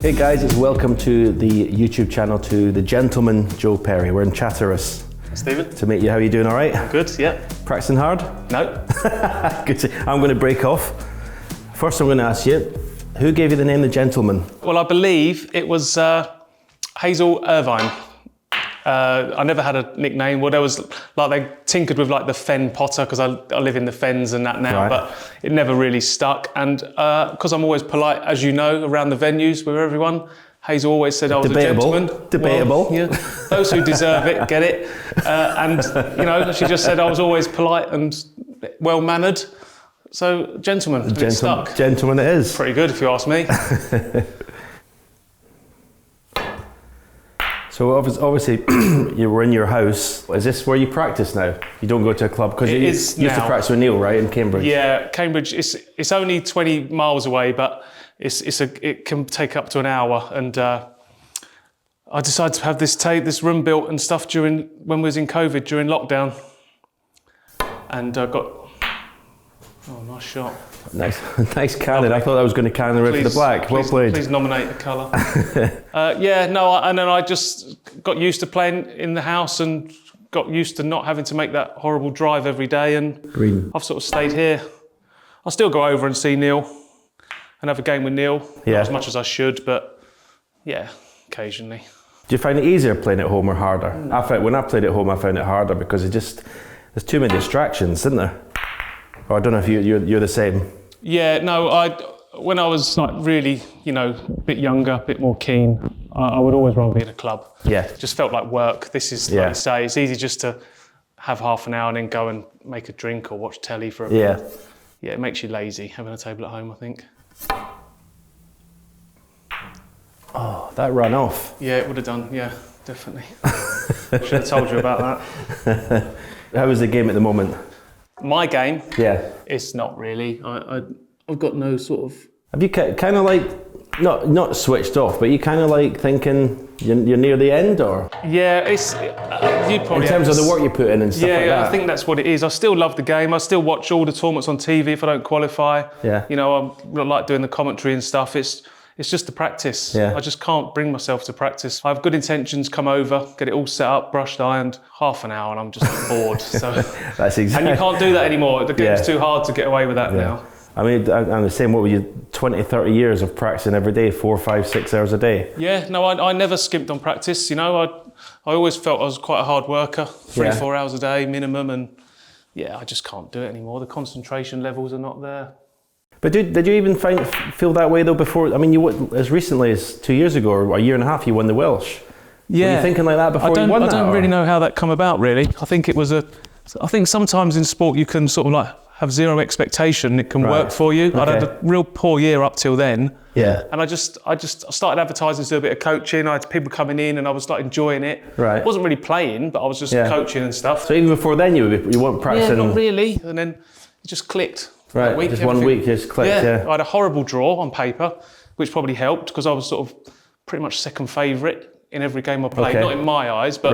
Hey guys, it's welcome to the YouTube channel to the gentleman Joe Perry. We're in Chatteris. Stephen. To meet you, how are you doing? All right? Good, yeah. Practicing hard? No. Good. I'm going to break off. First I'm going to ask you, who gave you the name the gentleman? Well, I believe it was Hazel Irvine. I never had a nickname. Well, there was, like, they tinkered with like the Fen Potter because I live in the Fens and that now, Right. but it never really stuck. And because I'm always polite, as you know, around the venues with everyone, Hazel always said I was Debatable. a gentleman. Debatable. Well, yeah, those who deserve it get it. And, you know, she just said I was always polite and well-mannered. So, gentleman, it stuck. Gentleman it is. Pretty good, if you ask me. So obviously you were in your house. Is this where you practice now? You don't go to a club? Because you used to practice with Neil, right, in Cambridge? Yeah, Cambridge, it's only 20 miles away, but it can take up to an hour. And I decided to have this room built and stuff when we was in COVID, during lockdown. And I got, oh, nice shot. Nice cannon. I thought I was going to cannon the red for the black. Well played. Please nominate a colour. And then I just got used to playing in the house and got used to not having to make that horrible drive every day, and Green. I've sort of stayed here. I still go over and see Neil and have a game with Neil, not as much as I should, but yeah, occasionally. Do you find it easier playing at home or harder? When I played at home, I found it harder because there's too many distractions, isn't there? Or I don't know if you're the same. Yeah, no, when I was like really, a bit younger, a bit more keen, I would always rather be in a club. Yeah. It just felt like work. This is, like you say, it's easy just to have half an hour and then go and make a drink or watch telly for a bit. Yeah, it makes you lazy, having a table at home, I think. Oh, that ran off. Yeah, it would have done, yeah, definitely. Should have told you about that. How is the game at the moment? My game? Yeah. It's not really. I've got no sort of... Have you kind of like, not switched off, but you kind of like thinking you're near the end, or? Yeah, it's... you probably in terms of the work you put in and stuff like that. Yeah, I think that's what it is. I still love the game. I still watch all the tournaments on TV if I don't qualify. Yeah. I like doing the commentary and stuff. It's just the practice. Yeah. I just can't bring myself to practice. I have good intentions, come over, get it all set up, brushed, ironed, half an hour and I'm just bored. So that's exactly. And you can't do that anymore. The game's too hard to get away with that now. I mean, I'm the same. What were you, 20, 30 years of practicing every day, 4, 5, 6 hours a day? Yeah, no, I never skimped on practice. I always felt I was quite a hard worker, 3-4 hours a day minimum, and yeah, I just can't do it anymore. The concentration levels are not there. But did you even feel that way though before? I mean, as recently as 2 years ago or a year and a half, you won the Welsh. Yeah. Were you thinking like that before you won that? I don't really know how that come about, really. I think sometimes in sport you can sort of like have zero expectation. It can work for you. Okay. I'd had a real poor year up till then. Yeah. And I just started advertising to do a bit of coaching. I had people coming in and I was like enjoying it. Right. I wasn't really playing, but I was just coaching and stuff. So even before then you weren't practicing? Yeah, not really. And then it just clicked. Right, just 1 week just clicked, yeah. I had a horrible draw on paper, which probably helped because I was sort of pretty much second favourite in every game I played. Not in my eyes, but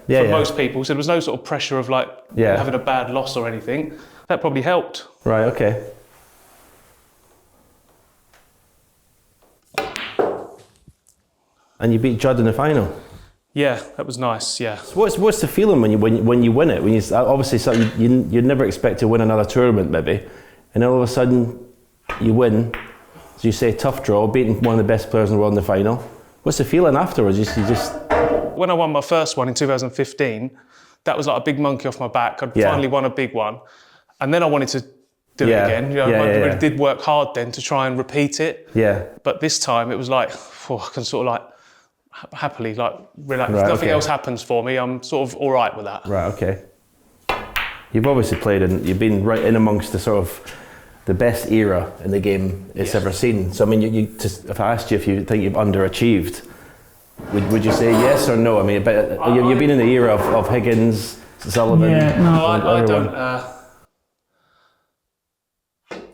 for most people. So there was no sort of pressure of like having a bad loss or anything. That probably helped. Right, okay. And you beat Judd in the final? Yeah, that was nice, yeah. So what's the feeling when you win it? When you obviously you'd never expect to win another tournament maybe, and all of a sudden you win, as you say, tough draw, beating one of the best players in the world in the final. What's the feeling afterwards? You just... When I won my first one in 2015, that was like a big monkey off my back. I'd finally won a big one. And then I wanted to do it again. I really did work hard then to try and repeat it. Yeah. But this time it was like, I can sort of like happily like relax. Right, nothing else happens for me. I'm sort of all right with that. Right, okay. You've obviously played and you've been right in amongst the sort of the best era in the game it's ever seen. So I mean, if I asked you if you think you've underachieved, would you say yes or no? I mean, you've been in the era of Higgins, Sullivan. Yeah, no, I don't.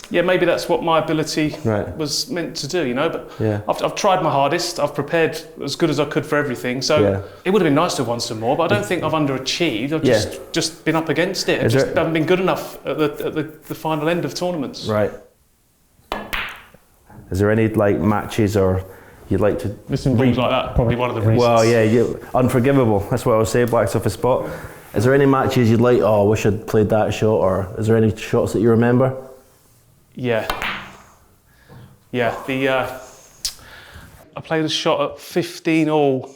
Yeah, maybe that's what my ability was meant to do, but I've tried my hardest. I've prepared as good as I could for everything. So it would have been nice to have won some more, but I don't think I've underachieved. I've just been up against it. I just haven't been good enough at the final end of tournaments. Right. Is there any like matches or you'd like to... Missing balls like that, probably one of the reasons. Well, yeah, unforgivable. That's what I would say, blacks off the spot. Is there any matches you'd like, oh, I wish I'd played that shot, or is there any shots that you remember? Yeah. I played a shot at 15 all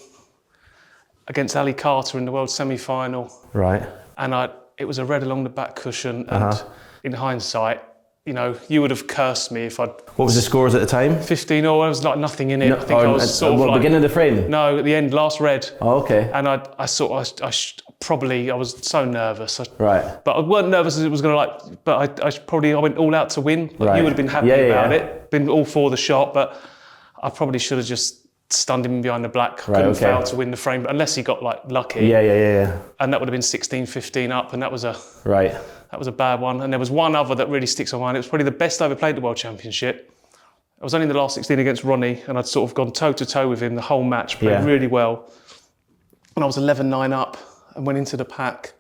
against Ali Carter in the world semi-final. Right. And it was a red along the back cushion, and in hindsight, you know, you would have cursed me if I'd... What was the scores at the time? 15 all, there was like nothing in it. I think I was sort of like... beginning of the frame? No, at the end, last red. Oh, okay. And I was so nervous. Right. But I weren't nervous as it was going to like, but I went all out to win. Like, you would have been happy about it, been all for the shot, but I probably should have just stunned him behind the black. I couldn't fail to win the frame, unless he got like lucky. Yeah. And that would have been 16-15 up, and that was a... Right. That was a bad one. And there was one other that really sticks on mind. It was probably the best I ever played at the World Championship. I was only in the last 16 against Ronnie, and I'd sort of gone toe-to-toe with him the whole match, played really well. And I was 11-9 up and went into the pack,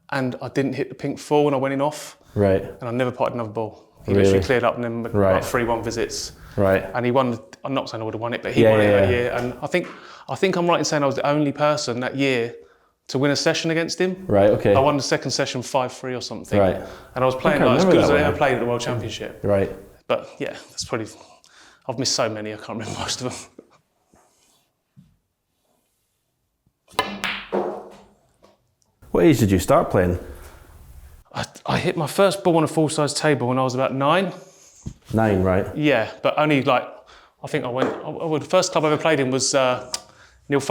and I didn't hit the pink four when I went in off. Right. And I never potted another ball. He literally cleared up and then like 3-1 visits. Right. And he won, I'm not saying I would have won it, but he won it that year. And I think I'm right in saying I was the only person that year to win a session against him. Right, okay. I won the second session 5-3 or something. Right. And I was playing like as good as I ever played at the World Championship. Right. But yeah, that's probably, I've missed so many, I can't remember most of them. What age did you start playing? I hit my first ball on a full-size table when I was about 9. 9, right? Yeah, but only like, I think the first club I ever played in was Jeff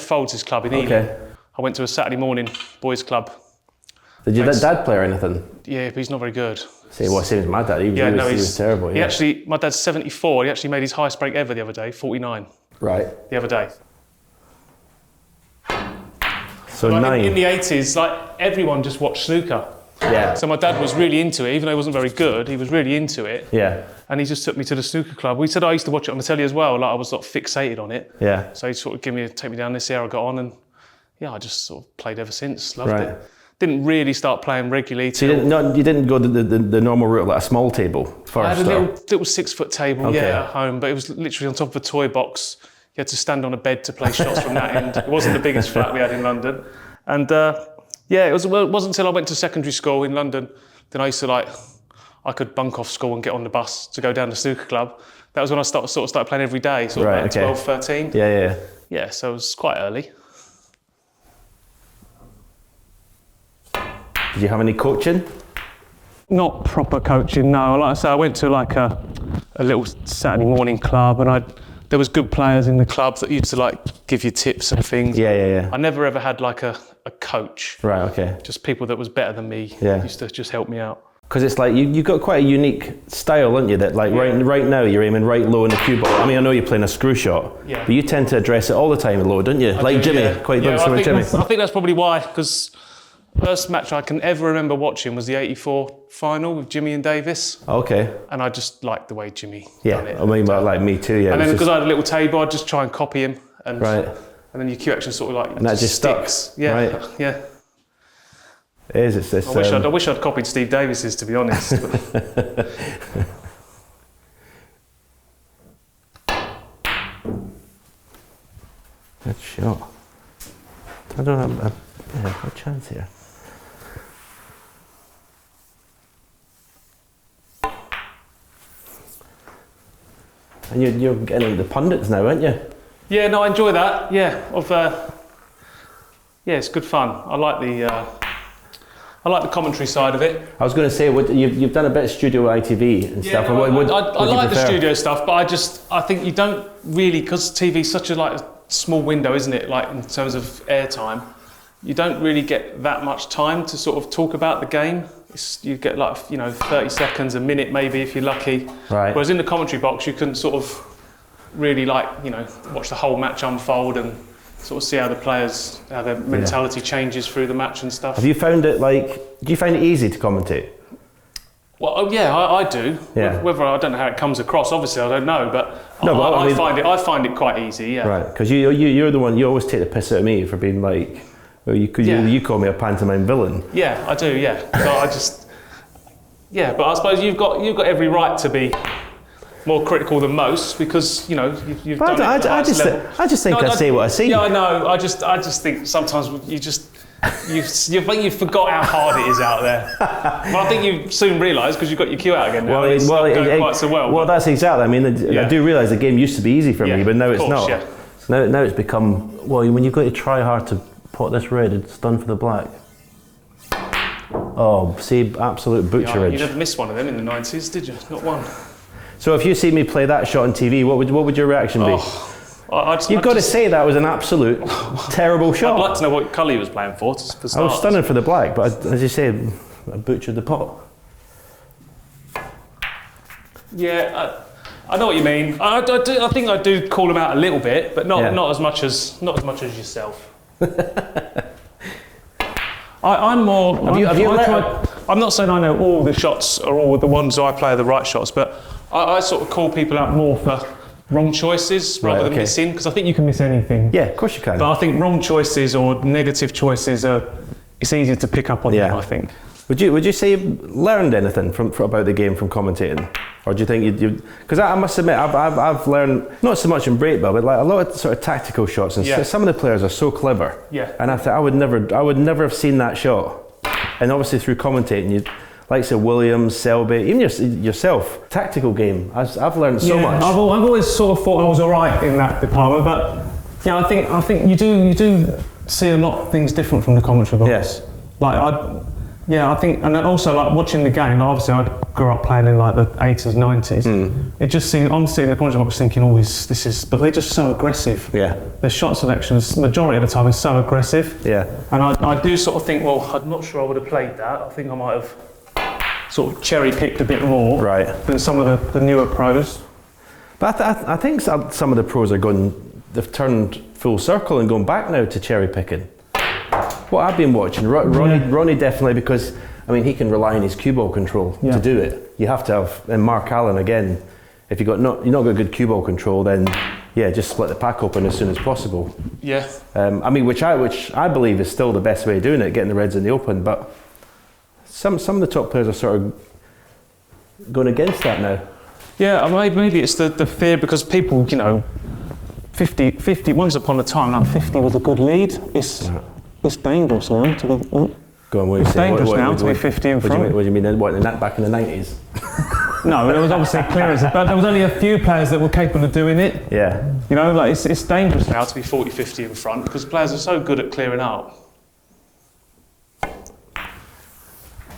Folds' club in Ely. Okay. I went to a Saturday morning boys' club. Did your dad play or anything? Yeah, but he's not very good. Same as my dad. He was terrible. He actually, my dad's 74. He actually made his highest break ever the other day, 49. Right. The other day. So like 9. In the 80s, like everyone just watched snooker. Yeah. So my dad was really into it, even though he wasn't very good. He was really into it. Yeah. And he just took me to the snooker club. We said I used to watch it on the telly as well. Like I was sort of fixated on it. Yeah. So he sort of take me down this year. I got on, and yeah, I just sort of played ever since. Loved it. Didn't really start playing regularly. So you didn't go the normal route, like a small table first? I had a little 6-foot table, at home, but it was literally on top of a toy box. You had to stand on a bed to play shots from that end. It wasn't the biggest flat we had in London. And it wasn't until I went to secondary school in London, then I used to I could bunk off school and get on the bus to go down to snooker club. That was when I started playing every day, about 12, 13. Yeah. Yeah, so it was quite early. Did you have any coaching? Not proper coaching, no. Like I say, I went to a little Saturday morning club, and there was good players in the club that used to give you tips and things. Yeah. I never ever had a coach. Right, okay. Just people that was better than me used to just help me out. Because it's you've got quite a unique style, haven't you? That right now you're aiming right low in the cue ball. I mean, I know you're playing a screw shot, but you tend to address it all the time low, don't you? Jimmy, quite similar to Jimmy. I think that's probably why, because first match I can ever remember watching was the '84 final with Jimmy and Davis. Okay. And I just liked the way Jimmy done it. I mean, me too, yeah. And then because I had a little table, I'd just try and copy him. And, right. And then your cue action sort of and that just sticks. Stuck. Yeah, right. Yeah. It is. I wish I'd copied Steve Davis's, to be honest. Good shot. I don't have a chance here. And you're getting into the pundits now, aren't you? Yeah, no, I enjoy that. Yeah, it's good fun. I like the commentary side of it. I was going to say, you've done a bit of studio ITV and stuff. No, I like the studio stuff, but I think you don't really, because TV's such a small window, isn't it? In terms of airtime, you don't really get that much time to sort of talk about the game. You get 30 seconds, a minute maybe if you're lucky. Right. Whereas in the commentary box, you can sort of really watch the whole match unfold and sort of see how their mentality changes through the match and stuff. Have you found it do you find it easy to commentate? Well, I do. Yeah. Whether I don't know how it comes across, obviously I don't know, but I find it quite easy. Yeah. Right, because you're the one, you always take the piss out of me for being you call me a pantomime villain. Yeah, I do. Yeah. So but I suppose you've got every right to be more critical than most because, you know, you've done it at the highest level. I just think I say what I see. Yeah, I know. I just think sometimes you think you forgot how hard it is out there. Well, I think you soon realise because you've got your cue out again now. It's not going quite so well. Well, that's exactly. I mean, I do realise the game used to be easy for me, but now it's not. Yeah. Now it's become, well, when you've got to try hard to pot this red, it's done for the black. Oh, see, absolute butcherage. You never missed one of them in the 90s, did you? Not one. So if you see me play that shot on TV, what would your reaction be? You've got to say that was an absolute terrible shot. I'd like to know what colour he was playing for starters. I was stunning for the black, but as you say, I butchered the pot. Yeah, I know what you mean. I think I do call him out a little bit, but not as much as yourself. I'm more. I'm not saying I know all the shots or all the ones I play are the right shots, but I sort of call people out more for wrong choices rather than missing, because I think you can miss anything. Yeah, of course you can. But I think wrong choices or negative choices it's easier to pick up on them, I think. Would you say you've learned anything about the game from commentating, or do you think you? Because I must admit, I've learned not so much in breakball, but like a lot of sort of tactical shots, and some of the players are so clever. Yeah. And I thought I would never have seen that shot, and obviously through commentating, like say Williams, Selby, even yourself, tactical game. I've learned so much. I've always sort of thought I was all right in that department, but I think you do see a lot of things different from the commentary box. Yes. I think, and then also like watching the game, obviously I grew up playing in like the 80s, 90s. It just seemed, I'm sitting in the commentary box thinking, this is, but they're just so aggressive. Yeah. The shot selections, majority of the time, is so aggressive. Yeah. And I do sort of think, well, I'm not sure I would have played that. I think I might have sort of cherry-picked a bit more than some of the newer pros. But I think some of the pros they've turned full circle and gone back now to cherry-picking. What I've been watching, Ronnie definitely, because I mean he can rely on his cue ball control to do it. You have to have, and Mark Allen again. If you're not got good cue ball control, then just split the pack open as soon as possible. Yeah. I mean, which I believe is still the best way of doing it, getting the reds in the open. But some of the top players are sort of going against that now. Yeah, maybe it's the fear because people, 50 once upon a time, like 50 was a good lead. It's dangerous now to be. Go on, what are you saying? It's dangerous now to be 50 in front. What do you mean? What, back in the 90s? No, there was obviously clearance, but there was only a few players that were capable of doing it. Yeah. It's dangerous now to be 40, 50 in front because players are so good at clearing out.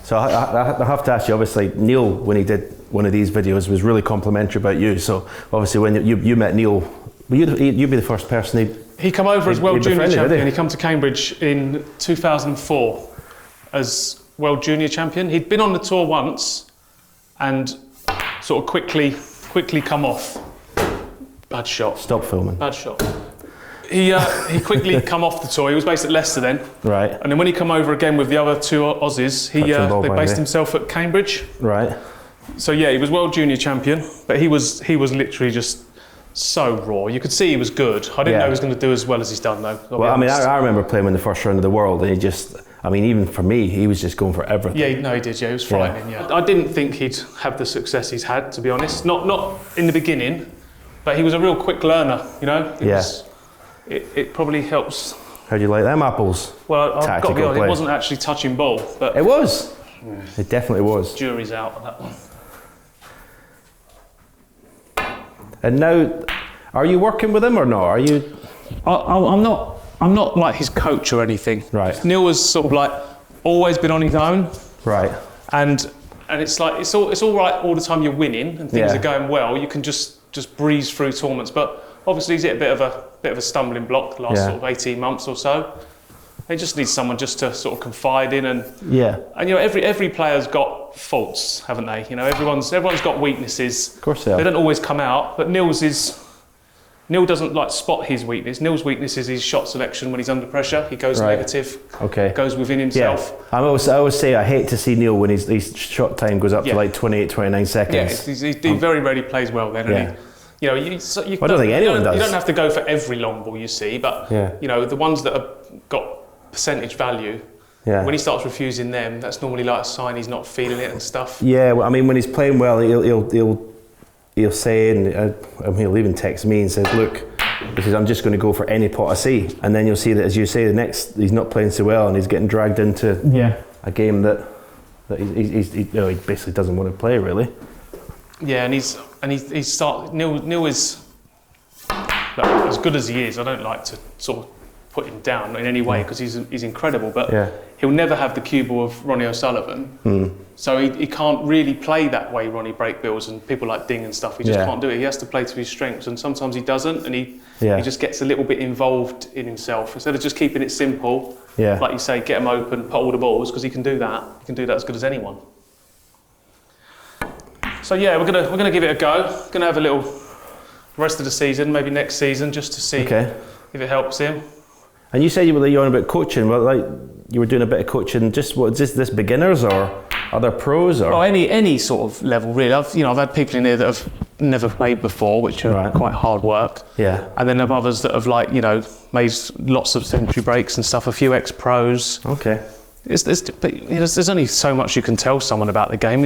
So I have to ask you, obviously, Neil, when he did one of these videos, was really complimentary about you. So obviously when you met Neil, you'd be the first person he come over as World Junior Champion. He come to Cambridge in 2004 as World Junior Champion. He'd been on the tour once and sort of quickly come off. Bad shot. Stop filming. Bad shot. He quickly come off the tour. He was based at Leicester then. Right. And then when he come over again with the other two Aussies, they based himself at Cambridge. Right. So he was World Junior Champion, but he was literally just so raw. You could see he was good. I didn't know he was going to do as well as he's done though. Well, I mean, I remember playing in the first round of the World, and even for me, he was just going for everything. Yeah, he did. Yeah, he was frightening. Yeah. I didn't think he'd have the success he's had, to be honest. Not in the beginning, but he was a real quick learner. It probably helps. How do you like them apples? Well, I've got to be honest, it wasn't actually touching ball, but it was. It definitely was. Jury's out on that one. And now, are you working with him or not? Are you? I'm not like his coach or anything. Right. Neil was sort of like always been on his own. Right. And it's like it's all right all the time you're winning and things are going well. You can just breeze through tournaments, but obviously he's hit a bit of a stumbling block the last sort of 18 months or so. They just need someone just to sort of confide in and every player's got faults, haven't they? Everyone's got weaknesses. Of course they are. They don't always come out, but Neil doesn't like spot his weakness. Neil's weakness is his shot selection when he's under pressure. He goes negative. Okay. Goes within himself. Yeah. I always say I hate to see Neil when his shot time goes up to like 28, 29 seconds. Yeah, he very rarely plays well then. Yeah. I don't think anyone does. You don't have to go for every long ball you see, but the ones that have got percentage value, when he starts refusing them, that's normally like a sign he's not feeling it and stuff. Yeah, well, I mean, when he's playing well, he'll say, and he'll even text me and says, look, he says, I'm just going to go for any pot I see. And then you'll see that, as you say, the next, he's not playing so well and he's getting dragged into a game that he basically doesn't want to play, really. Yeah, and Neil is, like, as good as he is, I don't like to sort of put him down in any way because he's incredible, but he'll never have the cue ball of Ronnie O'Sullivan. So he can't really play that way Ronnie Breakbills and people like Ding and stuff. He just can't do it. He has to play to his strengths, and sometimes he doesn't, and he just gets a little bit involved in himself. Instead of just keeping it simple, like you say, get him open, put all the balls, because he can do that. He can do that as good as anyone. So yeah, we're gonna give it a go. Gonna have a little rest of the season, maybe next season, just to see if it helps him. And you said you were on about coaching. Well, like you were doing a bit of coaching. Just what is this beginners or other pros or? Oh, any sort of level really. I've had people in here that have never played before, which are quite hard work. Yeah. And then have others that have made lots of century breaks and stuff. A few ex-pros. Okay. There's only so much you can tell someone about the game.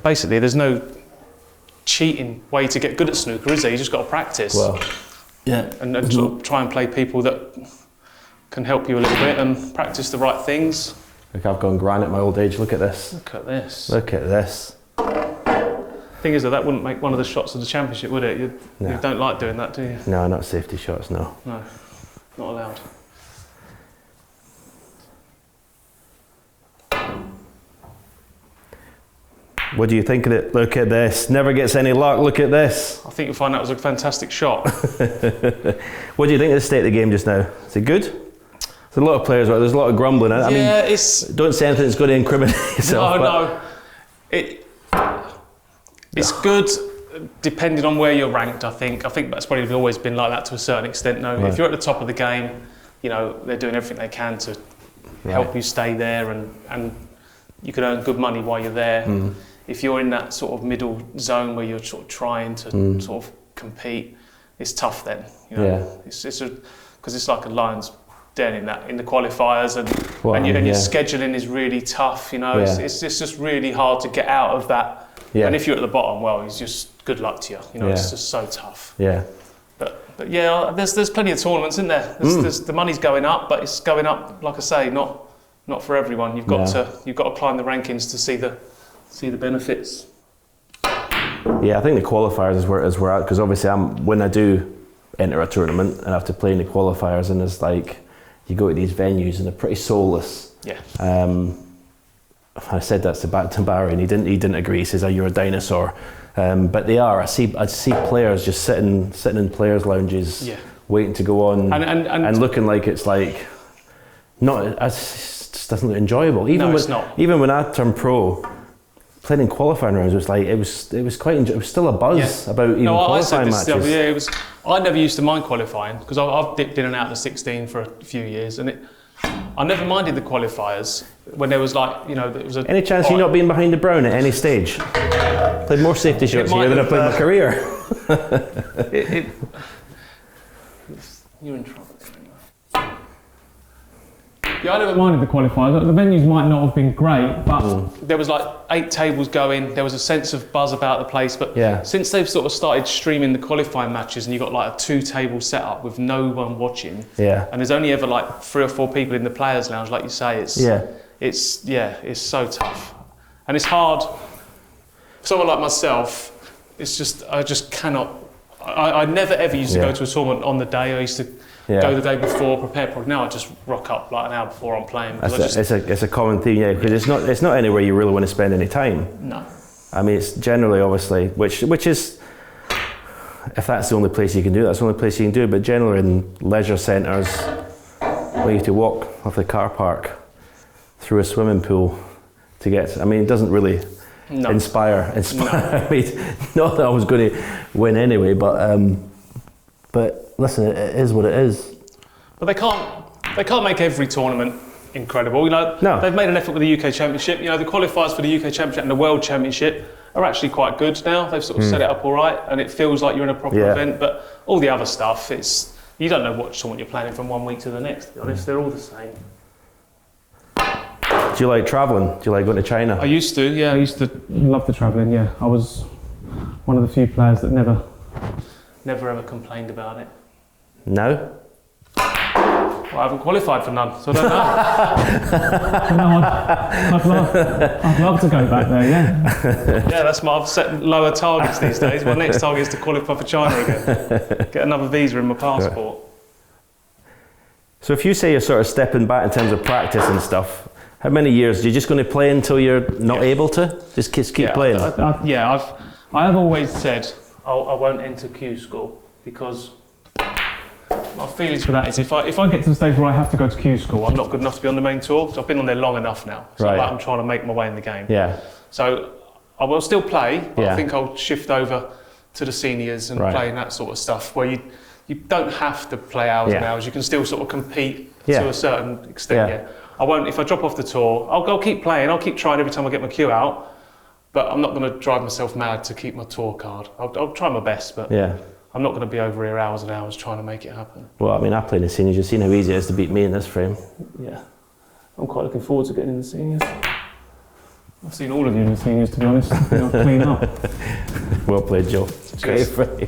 Basically, there's no cheating way to get good at snooker, is there? You just got to practice. Well, yeah. And sort of try and play people that can help you a little bit and practice the right things. Look, I've gone granite at my old age. Look at this. Look at this. Look at this. Thing is that wouldn't make one of the shots of the championship, would it? You don't like doing that, do you? No, not safety shots, no. No, not allowed. What do you think of it? Look at this. Never gets any luck. Look at this. I think you'll find that was a fantastic shot. What do you think of the state of the game just now? Is it good? There's a lot of players, right? There's a lot of grumbling. I mean, don't say anything that's going to incriminate yourself. No. It's good depending on where you're ranked, I think. I think that's probably always been like that to a certain extent. No, if you're at the top of the game, they're doing everything they can to help you stay there, and you can earn good money while you're there. If you're in that sort of middle zone where you're sort of trying to sort of compete, it's tough then. It's because it's like a lion's den in the qualifiers, and your scheduling is really tough. It's just really hard to get out of that. And if you're at the bottom, well, it's just good luck to you. It's just so tough. Yeah. But yeah, there's plenty of tournaments in there. The money's going up, but it's going up, like I say, not for everyone. You've got to climb the rankings to see the benefits. Yeah, I think the qualifiers is where at, because obviously when I do enter a tournament and I have to play in the qualifiers, and it's like you go to these venues and they're pretty soulless. Yeah. I said that to Barry, and he didn't agree. He says, "Oh, you're a dinosaur," but they are. I see players just sitting in players' lounges, waiting to go on, and looking like it's like not. It just doesn't look enjoyable. It's not. Even when I turned pro, playing in qualifying rounds was like it was still a buzz about even qualifying matches. I never used to mind qualifying because I've dipped in and out of the 16 for a few years, and I never minded the qualifiers when there was there was a. Any chance you not being behind the brown at any stage? Played more safety shots here than I played my career. You're in trouble. Yeah, I never minded the qualifiers. The venues might not have been great, but there was like 8 tables going. There was a sense of buzz about the place. But since they've sort of started streaming the qualifying matches, and you've got like a 2-table setup with no one watching, and there's only ever like 3 or 4 people in the players' lounge, like you say, it's so tough, and it's hard. For someone like myself, I just cannot. I never ever used to go to a tournament on the day. I used to go the day before, prepare properly. Now I just rock up like an hour before I'm playing. It's a common theme, because it's not anywhere you really want to spend any time. No. I mean, it's generally, obviously, which is, if that's the only place you can do it, that's the only place you can do it, but generally in leisure centres, where you have to walk off the car park through a swimming pool to get, I mean, it doesn't really inspire. No. I mean, not that I was going to win anyway, but listen, it is what it is. But they can't make every tournament incredible. No. They've made an effort with the UK Championship. The qualifiers for the UK Championship and the World Championship are actually quite good now. They've sort of set it up all right, and it feels like you're in a proper event. But all the other stuff, you don't know what tournament you're planning from one week to the next. To be honest, they're all the same. Do you like travelling? Do you like going to China? I used to, yeah. I used to love the travelling, yeah. When one of the few players that never ever complained about it. No? Well, I haven't qualified for none, so I don't know. I'd love to go back there, yeah. Yeah, I've set lower targets these days. My next target is to qualify for China again. Get another visa in my passport. Right. So if you say you're sort of stepping back in terms of practice and stuff, how many years? Are you just going to play until you're not able to? Just keep playing? I have always said I won't enter Q school because my feelings for that is if I get to the stage where I have to go to Q school, I'm not good enough to be on the main tour because I've been on there long enough now. So right. I'm trying to make my way in the game. Yeah. So I will still play, but I think I'll shift over to the seniors and play in that sort of stuff where you don't have to play hours and hours. You can still sort of compete to a certain extent. Yeah. I won't. If I drop off the tour, I'll keep playing. I'll keep trying every time I get my cue out. But I'm not going to drive myself mad to keep my tour card. I'll try my best, but I'm not going to be over here hours and hours trying to make it happen. Well, I mean, I play in the seniors. You've seen how easy it is to beat me in this frame. Yeah. I'm quite looking forward to getting in the seniors. I've seen all of you in the seniors, to be honest. Clean up. Well played, Joe. Cheers. Great frame.